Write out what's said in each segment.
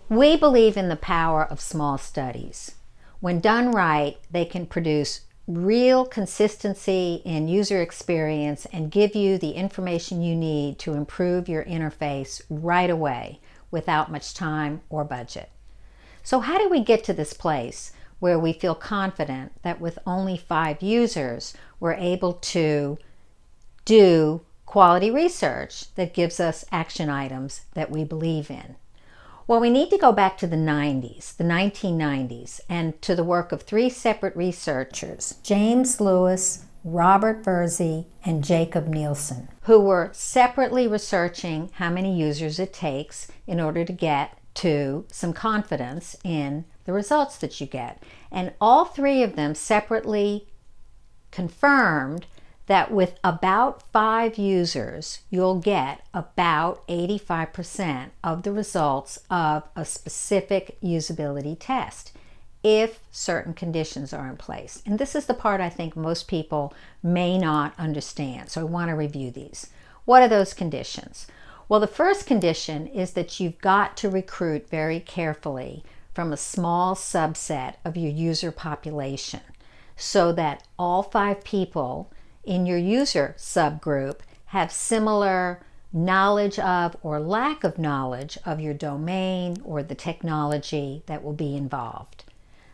We believe in the power of small studies. When done right, they can produce real consistency in user experience and give you the information you need to improve your interface right away without much time or budget. So how do we get to this place where we feel confident that with only 5 users, we're able to do quality research that gives us action items that we believe in? Well, we need to go back to the 90s, the 1990s, and to the work of 3 separate researchers, James Lewis, Robert Verzi, and Jakob Nielsen, who were separately researching how many users it takes in order to get to some confidence in the results that you get. And all 3 of them separately confirmed that with about 5 users, you'll get about 85% of the results of a specific usability test if certain conditions are in place. And this is the part I think most people may not understand, so I want to review these. What are those conditions? Well, the first condition is that you've got to recruit very carefully from a small subset of your user population so that all 5 people in your user subgroup have similar knowledge of or lack of knowledge of your domain or the technology that will be involved.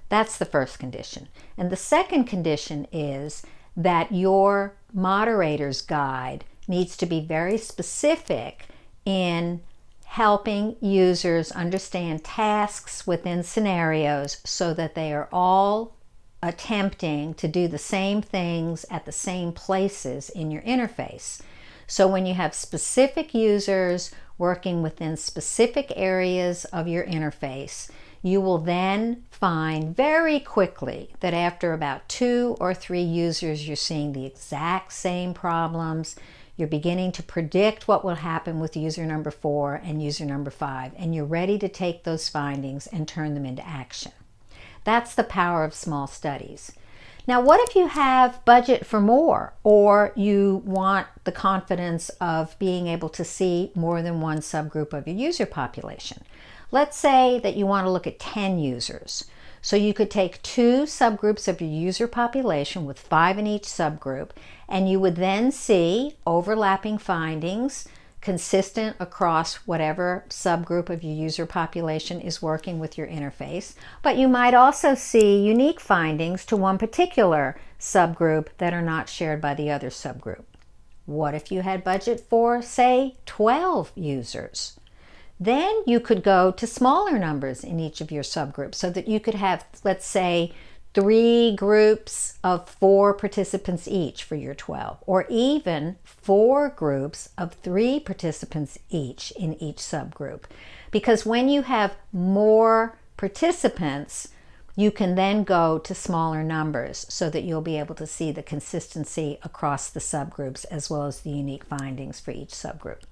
That's the first condition. And the second condition is that your moderator's guide needs to be very specific in helping users understand tasks within scenarios so that they are all attempting to do the same things at the same places in your interface. So when you have specific users working within specific areas of your interface, you will then find very quickly that after about 2 or 3 users, you're seeing the exact same problems. You're beginning to predict what will happen with user number 4 and user number 5, and you're ready to take those findings and turn them into action. That's the power of small studies. Now, what if you have budget for more, or you want the confidence of being able to see more than one subgroup of your user population? Let's say that you want to look at 10 users. So you could take 2 subgroups of your user population with 5 in each subgroup, and you would then see overlapping findings consistent across whatever subgroup of your user population is working with your interface. But you might also see unique findings to one particular subgroup that are not shared by the other subgroup. What if you had budget for, say, 12 users? Then you could go to smaller numbers in each of your subgroups so that you could have, let's say, 3 groups of 4 participants each for your 12, or even 4 groups of 3 participants each in each subgroup. Because when you have more participants, you can then go to smaller numbers so that you'll be able to see the consistency across the subgroups as well as the unique findings for each subgroup.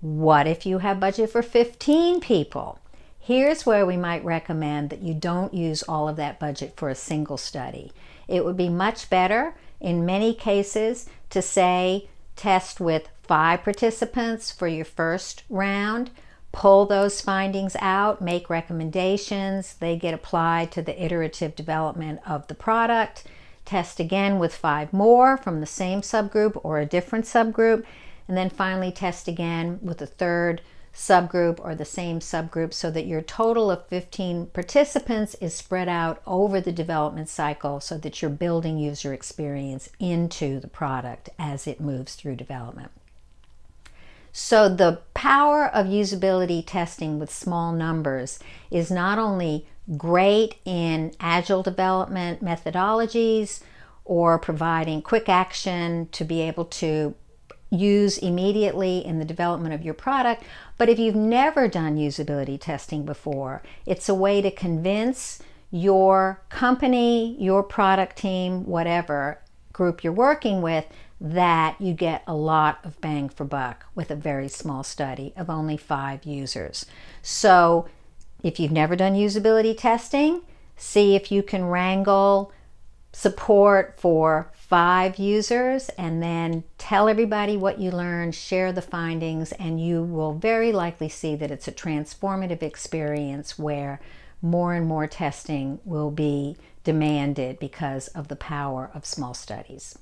What if you have budget for 15 people? Here's where we might recommend that you don't use all of that budget for a single study. It would be much better in many cases to say test with 5 participants for your first round, pull those findings out, make recommendations, they get applied to the iterative development of the product, test again with 5 more from the same subgroup or a different subgroup, and then finally test again with a third subgroup or the same subgroup so that your total of 15 participants is spread out over the development cycle so that you're building user experience into the product as it moves through development. So the power of usability testing with small numbers is not only great in agile development methodologies or providing quick action to be able to use immediately in the development of your product, but if you've never done usability testing before, it's a way to convince your company, your product team, whatever group you're working with, that you get a lot of bang for buck with a very small study of only 5 users. So if you've never done usability testing, see if you can wrangle support for 5 users, and then tell everybody what you learned, share the findings, and you will very likely see that it's a transformative experience where more and more testing will be demanded because of the power of small studies.